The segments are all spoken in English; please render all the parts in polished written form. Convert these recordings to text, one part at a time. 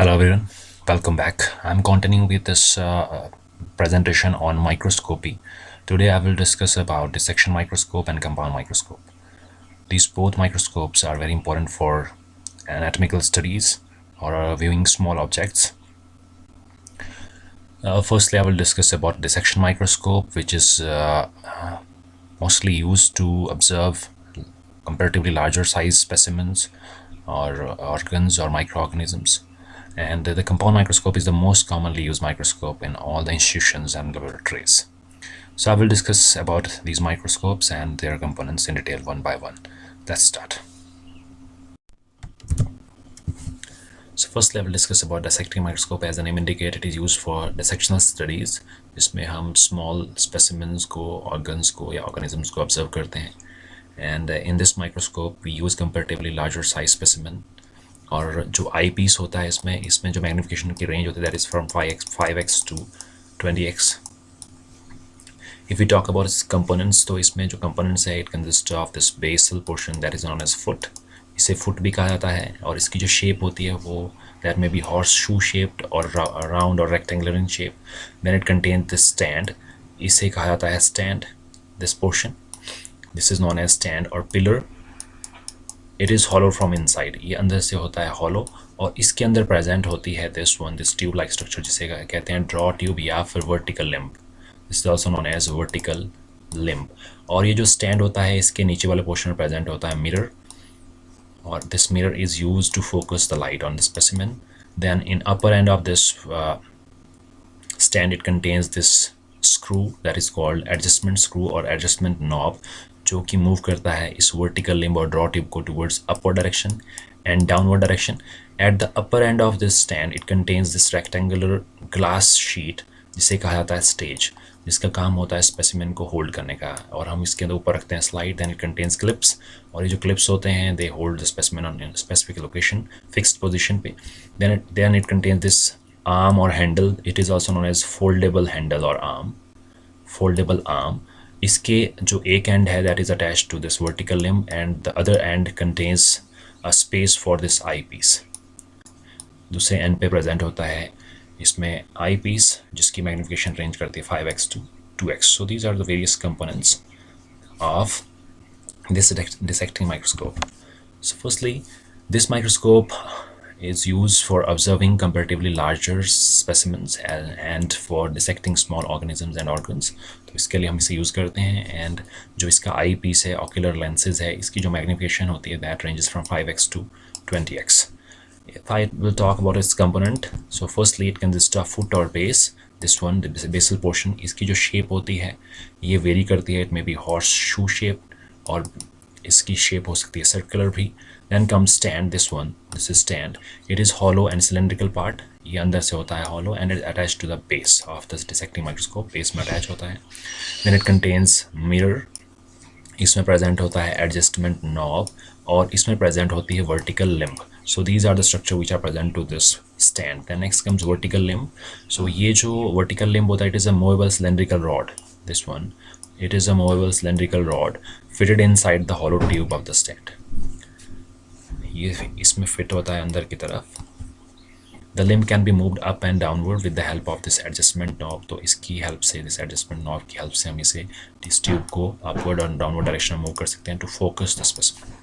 Hello everyone, welcome back. I'm continuing with this presentation on microscopy. Today I will discuss about dissection microscope and compound microscope. These both microscopes are very important for anatomical studies or viewing small objects. Firstly, I will discuss about dissection microscope, which is mostly used to observe comparatively larger size specimens or organs or microorganisms. And the compound microscope is the most commonly used microscope in all the institutions and laboratories. So I will discuss about these microscopes and their components in detail one by one. Let's start. So firstly I will discuss about dissecting microscope. As the name indicates, it is used for dissectional studies, जिसमें हम small specimens को, organs को या organisms को observe करते हैं. And in this microscope we use comparatively larger size specimen. और जो eyepiece होता है इसमें जो magnification की range होती है that is from 5x to 20x. If we talk about its components, तो इसमें जो components है it consists of this basal portion that is known as foot. इसे foot भी कहा जाता है और इसकी जो shape होती है वो that may be horseshoe shaped or round or rectangular in shape. Then it contains this stand. इसे कहा जाता है stand. This portion, this is known as stand or pillar. It is hollow from inside. ये अंदर से होता है hollow और इसके अंदर present होती है this tube like structure जिसे कहते हैं draw tube या फिर vertical limb. This is also known as vertical limb. और ये जो stand होता है इसके नीचे वाले portion में present होता है mirror. Or this mirror is used to focus the light on the specimen. Then in upper end of this stand it contains this screw that is called adjustment screw or adjustment knob, जो कि move करता है इस vertical limb और draw tube को towards upward direction and downward direction. At the upper end of this stand it contains this rectangular glass sheet जिसे कहा जाता है stage, जिसका काम होता है स्पेसिमेन को होल्ड करने का. और हम इसके अंदर ऊपर रखते हैं slide. Then it contains clips और ये जो क्लिप्स होते हैं they hold the specimen on specific location fixed position पे. Then it contains this arm और handle. It is also known as foldable handle और आर्म, फोल्डेबल आर्म. इसके जो एक एंड है that is attached to this vertical limb and the other end contains a space for this eyepiece. दूसरे end पे present होता है इसमें आई पीस जिसकी मैग्निफिकेशन रेंज करती है 5x to 2x. So these are the various components of this dissecting microscope. So firstly, this microscope is used for observing comparatively larger specimens and for dissecting small organisms and organs. तो इसके लिए हम इसे use करते हैं. And जो इसका आई piece है ocular lenses है इसकी जो मैग्निफिकेशन होती है that ranges from 5x to 20x. If I will talk about its component, so firstly it consists of foot or base. This one, the basal portion, इसकी जो shape होती है ये vary करती है. It may be horseshoe shaped और इसकी shape हो सकती है circular भी. Then comes stand. This one, this is stand. It is hollow and cylindrical part. ये अंदर से होता है hollow and it is attached to the base of this dissecting microscope. Base में attach होता है. Then it contains mirror. इसमें present होता है adjustment knob और इसमें present होती है vertical limb. So these are the structure which are present to this stand. Then next comes vertical limb. So ये जो vertical limb होता है it is a movable cylindrical rod. This one, it is a movable cylindrical rod fitted inside the hollow tube of the stand. ये इसमें fit होता है अंदर की तरफ. The limb can be moved up and downward with the help of this adjustment knob. तो इसकी help से, this adjustment knob की help से हम इसे इस tube को upward और downward direction में move कर सकते हैं to focus the specimen.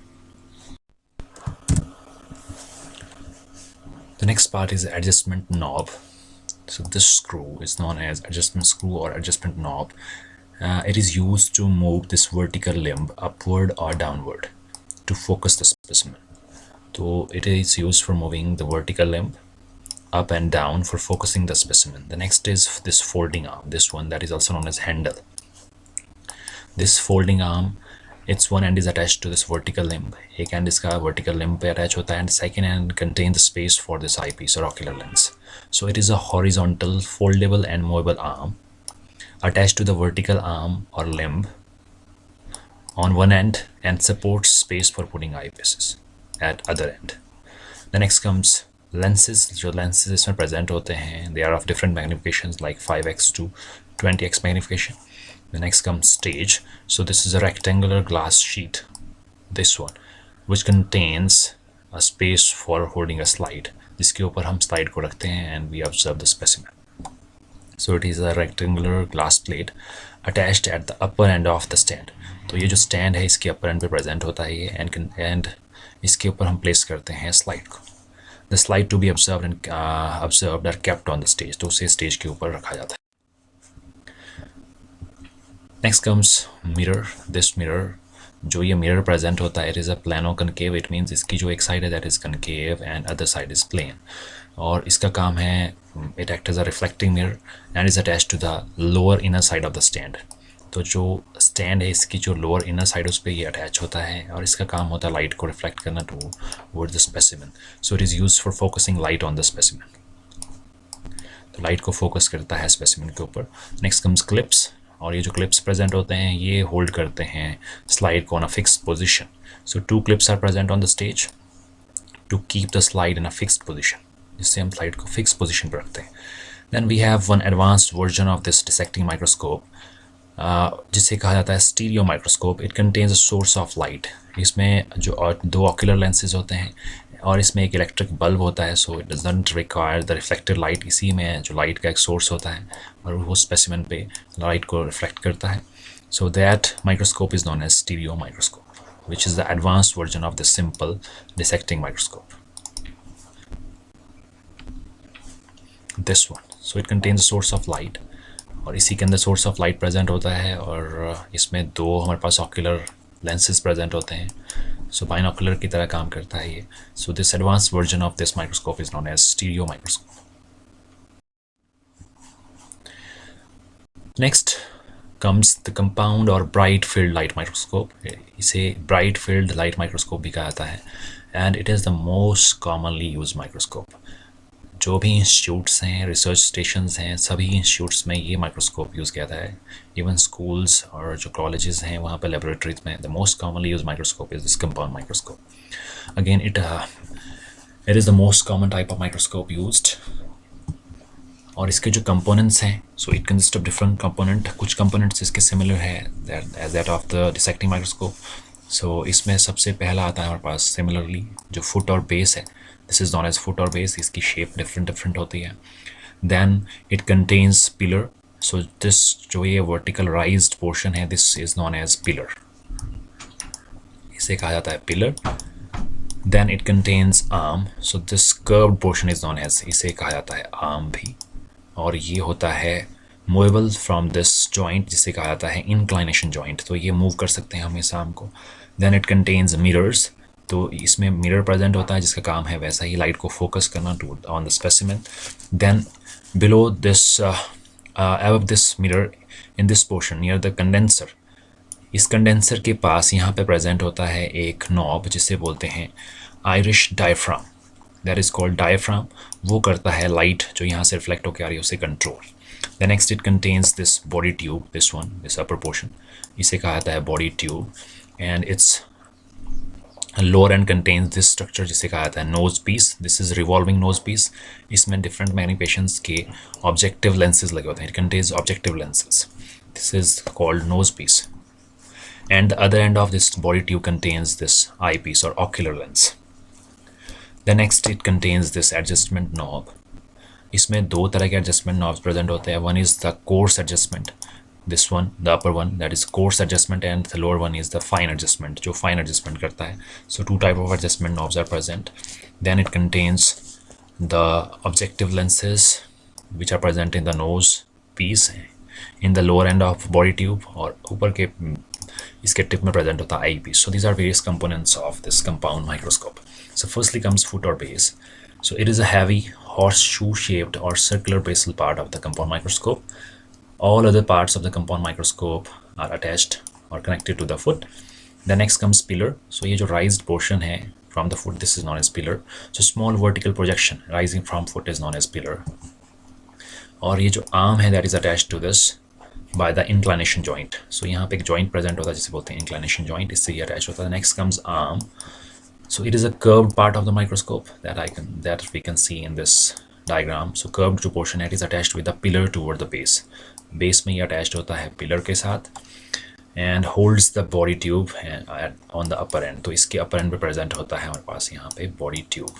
The next part is adjustment knob. So this screw is known as adjustment screw or adjustment knob. It is used to move this vertical limb upward or downward to focus the specimen. So it is used for moving the vertical limb up and down for focusing the specimen. The next is this folding arm. This one that is also known as handle. This folding arm, its one end is attached to this vertical limb. एक end इसका vertical limb पे attach होता है and second end contains the space for this eyepiece or ocular lens. So it is a horizontal, foldable and movable arm attached to the vertical arm or limb on one end and supports space for putting eyepieces at other end. The next comes lenses. जो lenses इसमें present होते हैं they are of different magnifications like 5x to 20x magnification. The next comes stage. So this is a rectangular glass sheet, this one, which contains a space for holding a slide. जिसके ऊपर हम slide को रखते हैं and we observe the specimen. So it is a rectangular glass plate attached at the upper end of the stand. तो ये जो stand है इसके अपर एंड पे प्रेजेंट होता है ये, एंड इसके ऊपर हम प्लेस करते हैं स्लाइड को। The slide to be observed are kept on the stage, तो उसे स्टेज के ऊपर रखा जाता है। Next comes mirror. This mirror, जो ये मिरर प्रेजेंट होता है, it is a plano concave. It means इसकी जो एक साइड है that is concave and other side is plane, और इसका काम है it act as a reflecting mirror and is attach to the lower inner side of the stand. तो जो स्टैंड है इसकी जो लोअर इनर साइड उस पर ये अटैच होता है, और इसका काम होता है लाइट को रिफ्लेक्ट करना toward the specimen. So it is use for focusing light on the specimen. तो लाइट को फोकस करता है स्पेसिमेन के ऊपर। नेक्स्ट कम्स क्लिप्स, और ये जो क्लिप्स प्रेजेंट होते हैं ये होल्ड करते हैं स्लाइड को on a fixed position. So 2 clips are present on the stage to keep the slide in a fixed position, जिससे हम स्लाइड को फिक्स पोजीशन पर रखते हैं। Then we have one advanced version of this dissecting microscope, जिसे कहा जाता है stereo microscope. It contains a source of light. इसमें जो 2 ऑक्यूलर लेंसेज होते हैं और इसमें एक इलेक्ट्रिक बल्ब होता है। So it doesn't require the reflected light. इसी में जो लाइट का एक सोर्स होता है और वो स्पेसिमेन पे लाइट को रिफ्लेक्ट करता है। So that microscope is known as stereo microscope, which is the advanced version of the simple dissecting microscope. This one, so it contains a source of light, और इसी के अंदर सोर्स ऑफ लाइट प्रेजेंट होता है, और इसमें 2 हमारे पास ocular lenses present होते हैं। सो बाइनोकुलर की तरह काम करता है ये। So this advanced version of this microscope is known as stereo microscope. Next comes the compound or bright field light microscope. इसे bright field light microscope भी कहा जाता है, and it is the most commonly used microscope. जो भी institutes हैं, research stations हैं, सभी इंस्टीट्यूट्स में ये माइक्रोस्कोप यूज़ किया जाता है। इवन स्कूल्स और जो कॉलेजेस हैं वहाँ पर लेबोरेटरीज में the most commonly use microscope is this compound microscope. Again it is the most common type of microscope used. और इसके जो कंपोनेंट्स हैं, so it consist of different component. कुछ कंपोनेंट्स इसके सिमिलर है as that of the dissecting microscope. So इसमें सबसे पहला आता है हमारे पास सिमिलरली जो फुट और बेस है, this is known as foot और बेस। इसकी शेप डिफरेंट होती है। Then it contains pillar. So this जो ये वर्टिकल राइज्ड पोर्शन है, this is known as pillar, इसे कहा जाता है pillar. Then it contains arm. So this curved portion is known as, इसे कहा जाता है आर्म भी। और ये होता है मूवेबल फ्रॉम दिस जॉइंट, जिसे कहा जाता है इंक्लाइनेशन जॉइंट। तो ये मूव कर सकते हैं हमेशा आर्म को। Then it contains mirrors. तो इसमें मिरर प्रेजेंट होता है जिसका काम है वैसा ही लाइट को फोकस करना to on the specimen. Then below this above this mirror in this portion near the condenser, इस कंडेंसर के पास यहाँ पे प्रेजेंट होता है एक नॉब जिसे बोलते हैं Irish diaphragm, that is called diaphragm. वो करता है लाइट जो यहाँ से रिफ्लेक्ट होकर आ रही है उसे control. The next it contains this body tube, this one, this upper portion, इसे कहा जाता है body tube. And its lower end contains this structure जिसे कहा जाता है nose piece, this is revolving nose piece. इसमें डिफरेंट मैग्निफिकेशंस के ऑब्जेक्टिव लेंसेज लगे होते हैं। It contains objective lenses, this is called nose piece. And the other end of this body tube contains this eyepiece or ocular lens. The next it contains this adjustment knob. इसमें 2 तरह के adjustment knobs present होते हैं. One is the coarse adjustment, this one, the upper one, that is coarse adjustment, and the lower one is the fine adjustment, जो fine adjustment करता है. So 2 type of adjustment knobs are present. Then it contains the objective lenses which are present in the nose piece, in the lower end of body tube, और ऊपर के इसके tip में present होता है eyepiece. So these are various components of this compound microscope. So firstly comes foot और base. So it is a heavy horseshoe shaped or circular basal part of the compound microscope. All other parts of the compound microscope are attached or connected to the foot. The next comes pillar. So ये जो raised portion है from the foot, this is known as pillar. So small vertical projection rising from foot is known as pillar. और ये जो arm है that is attached to this by the inclination joint. So यहाँ पे एक joint present होता है जिसे बोलते हैं inclination joint, इससे ये attach होता है. Next comes arm. So it is a curved part of the microscope that we can see in this diagram. So curved जो portion है, it is attached with the pillar toward the base. Base में ये attached होता है pillar के साथ and holds the body tube on the upper end. तो इसके upper end पे present होता है हमारे पास यहाँ पे body tube.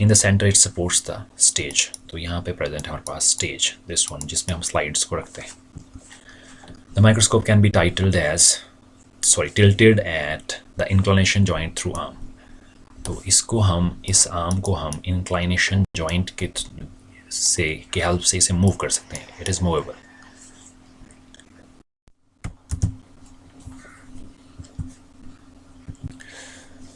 In the centre it supports the stage. तो यहाँ पे प्रेजेंट है हमारे पास स्टेज, दिस वन, जिसमें हम स्लाइड्स को रखते हैं। The microscope can be tilted at the inclination joint through arm। तो इसको हम, इस आर्म को हम इंक्लाइनेशन जॉइंट के हेल्प से इसे मूव कर सकते हैं। It is movable.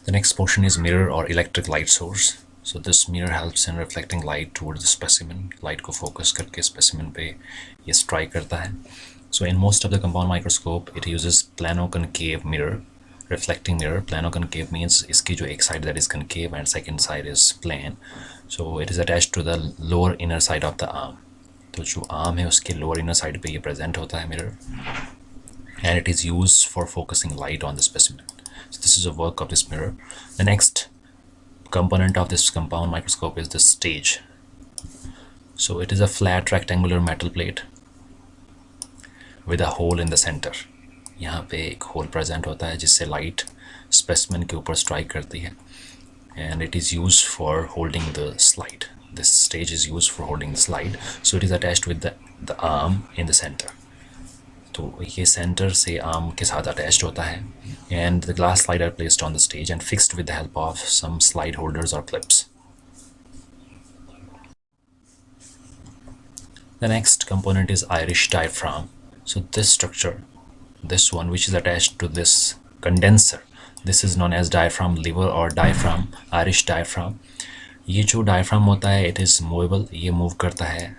The next portion is mirror or electric light source. So this mirror helps in reflecting light towards the specimen. Light को focus करके specimen पे ये strike करता है। So in most of the compound microscope, it uses plano-concave mirror, reflecting mirror. Plano-concave means इसकी जो एक side that is concave and second side is plane. So it is attached to the lower inner side of the arm. तो जो arm है उसके lower inner side पे ये present होता है mirror, and it is used for focusing light on the specimen. So this is a work of this mirror. The next component of this compound microscope is the stage. So it is a flat rectangular metal plate with a hole in the center. यहाँ पे एक hole present होता है जिससे light specimen के ऊपर strike करती है, and it is used for holding the slide. This stage is used for holding the slide. So it is attached with the arm in the center. तो ये center से arm के साथ attached होता है, and the glass slide are placed on the stage and fixed with the help of some slide holders or clips. The next component is iris diaphragm. So this structure, this one which is attached to this condenser, this is known as diaphragm lever or diaphragm, iris diaphragm. ये जो diaphragm होता है it is movable, ये move करता है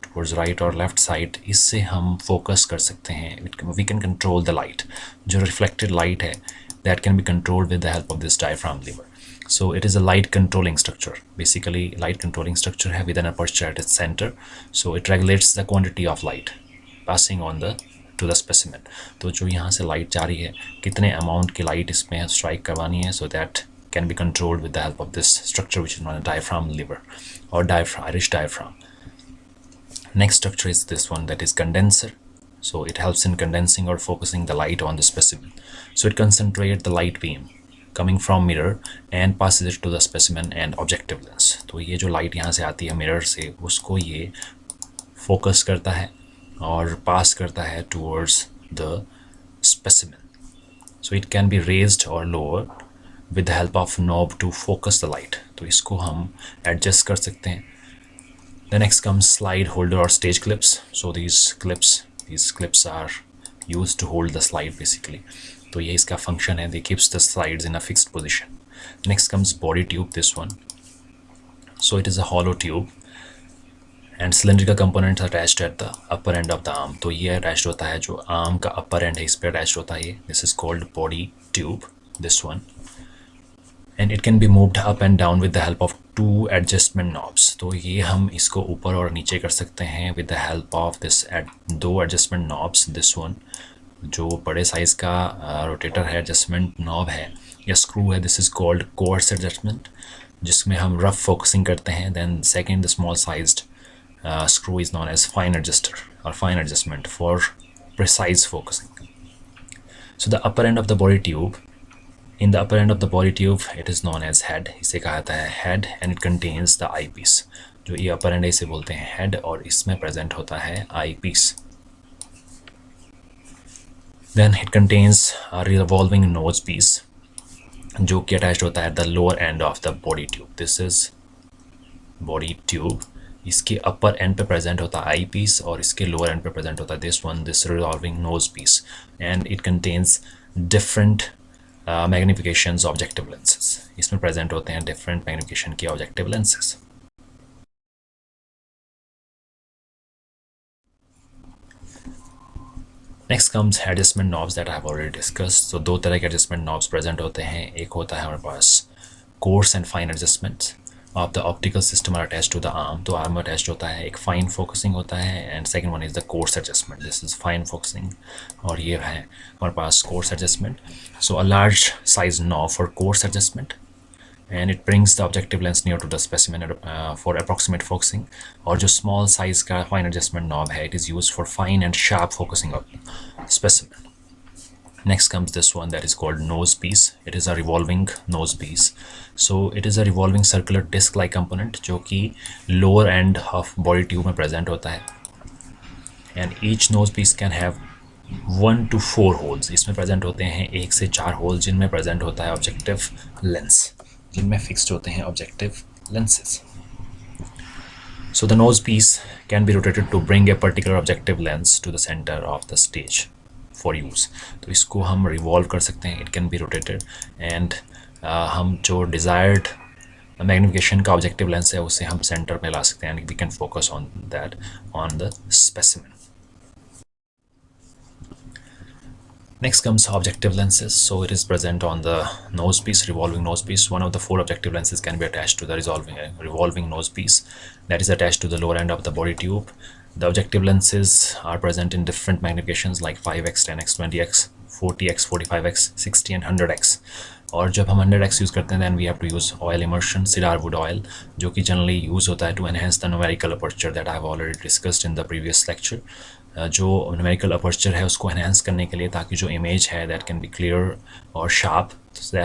towards right or left side. इससे हम focus कर सकते हैं, we can control the light. जो reflected light है that can be controlled with the help of this diaphragm lever. So it is a light controlling structure, basically light controlling structure है with an aperture at its center. So it regulates the quantity of light passing on to the specimen. तो जो यहाँ से light जा रही है, कितने amount की light इसमें strike करवानी है, so that can be controlled with the help of this structure which is known as diaphragm lever or iris diaphragm. Next structure is this one, that is condenser. So it helps in condensing or focusing the light on the specimen. So it concentrates the light beam coming from mirror and passes it to the specimen and objective lens. तो ये जो light यहाँ से आती है mirror से, उसको ये focus करता है और pass करता है towards the specimen. So it can be raised or lowered with the help of knob to focus the light. तो इसको हम adjust कर सकते हैं. The next comes slide holder or stage clips. So these clips are used to hold the slide basically. तो ये इसका function है, they keeps the slides in a fixed position. Next comes body tube, this one. So it is a hollow tube and cylindrical components are attached at the upper end of the arm. तो ये attached होता है, जो arm का upper end है इस पे attached होता है ये. This is called body tube, this one. And it can be moved up and down with the help of two adjustment knobs. तो ये हम इसको ऊपर और नीचे कर सकते हैं with the help of this दो adjustment knobs. This one, जो बड़े साइज का रोटेटर है, adjustment knob है या screw है, this is called coarse adjustment, जिसमें हम rough focusing करते हैं. Then second, the small sized screw is known as fine adjuster or fine adjustment for precise focusing. So the upper end of the body tube, in the upper end of the body tube, it is known as head. इसे कहा जाता है head, and it contains the eyepiece. जो ये upper end है इसे बोलते हैं head, और इसमें present होता है eyepiece. Then it contains a revolving nose piece, जो कि attached होता है at the lower end of the body tube. This is body tube. इसके upper end पे present होता है eyepiece और इसके lower end पे present होता है this one, this revolving nose piece, and it contains different magnifications objective lenses. इसमें present होते हैं different magnification के objective lenses. Next comes adjustment knobs that I have already discussed. So दो तरह के adjustment knobs present होते हैं. एक होता है हमारे पास coarse and fine adjustments of the optical system are attached to the arm. तो arm attached होता है, एक fine focusing होता है, and second one is the coarse adjustment. This is fine focusing और ये है हमारे पास coarse adjustment. So a large size knob for coarse adjustment, and it brings the objective lens near to the specimen for approximate focusing. और जो small size का fine adjustment knob है, it is used for fine and sharp focusing of specimen. Next comes this one that is called nose piece. It is a revolving nose piece. So it is a revolving circular disc like component जो कि lower end of body tube में present होता है. And each nose piece can have 1 to 4 holes. इसमें present होते हैं 1 से 4 holes जिनमें present होता है objective lens, जिनमें fixed होते हैं objective lenses. So the nose piece can be rotated to bring a particular objective lens to the center of the stage for use. तो इसको हम revolve कर सकते हैं. It can be rotated and हम जो desired magnification का objective lens है उसे हम center में ला सकते हैं and we can focus on that on the specimen. Next comes objective lenses. So it is present on the nose piece, revolving nose piece. One of the 4 objective lenses can be attached to the revolving nose piece that is attached to the lower end of the body tube. The objective lenses are present in different magnifications like 5x, 10x, 20x, 40x, 45x, 60 and 100x. और जब हम 100x use करते हैं then we have to use oil immersion, cedar wood oil, जो कि generally use होता है to enhance the numerical aperture that I have already discussed in the previous lecture. जो numerical aperture है उसको enhance करने के लिए ताकि जो image है that can be clear or sharp,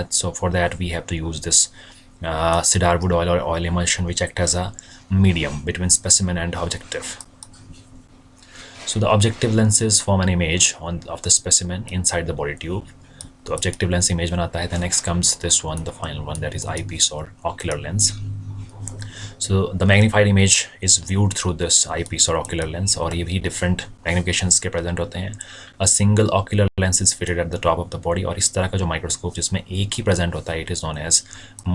so for that we have to use this cedar wood oil or oil emulsion which act as a medium between specimen and objective. So the objective lenses form an image of the specimen inside the body tube. तो objective lens image बनाता है. Then next comes this one, the final one, that is eyepiece or ocular lens. So the magnified image is viewed through this eyepiece or ocular lens, और ये भी different magnifications के present होते हैं. A single ocular lens is fitted at the top of the body, और इस तरह का जो microscope जिसमें एक ही present होता है, it is known as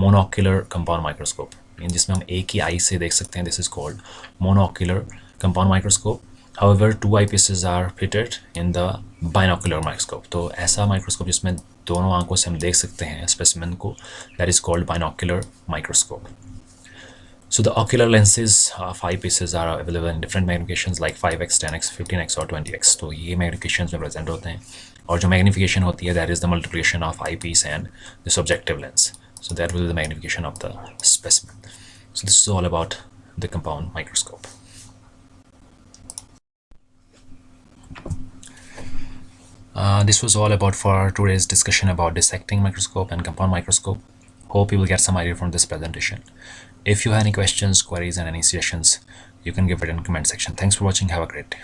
monocular compound microscope. जिसमें हम एक ही eye से देख सकते हैं, this is called monocular compound microscope. However, 2 eyepieces are fitted in the binocular microscope. तो ऐसा microscope जिसमें दोनों आंखों से हम देख सकते हैं specimen को, that is called binocular microscope. So the ocular lenses of eyepieces are available in different magnifications like 5x, 10x, 15x और 20x. तो ये magnifications में present होते हैं. और जो magnification होती है that is the multiplication of eyepiece and this objective lens. So that will be the magnification of the specimen. So this is all about the compound microscope. This was all about for today's discussion about dissecting microscope and compound microscope. Hope you will get some idea from this presentation. If you have any questions, queries and any suggestions, you can give it in the comment section. Thanks for watching. Have a great day.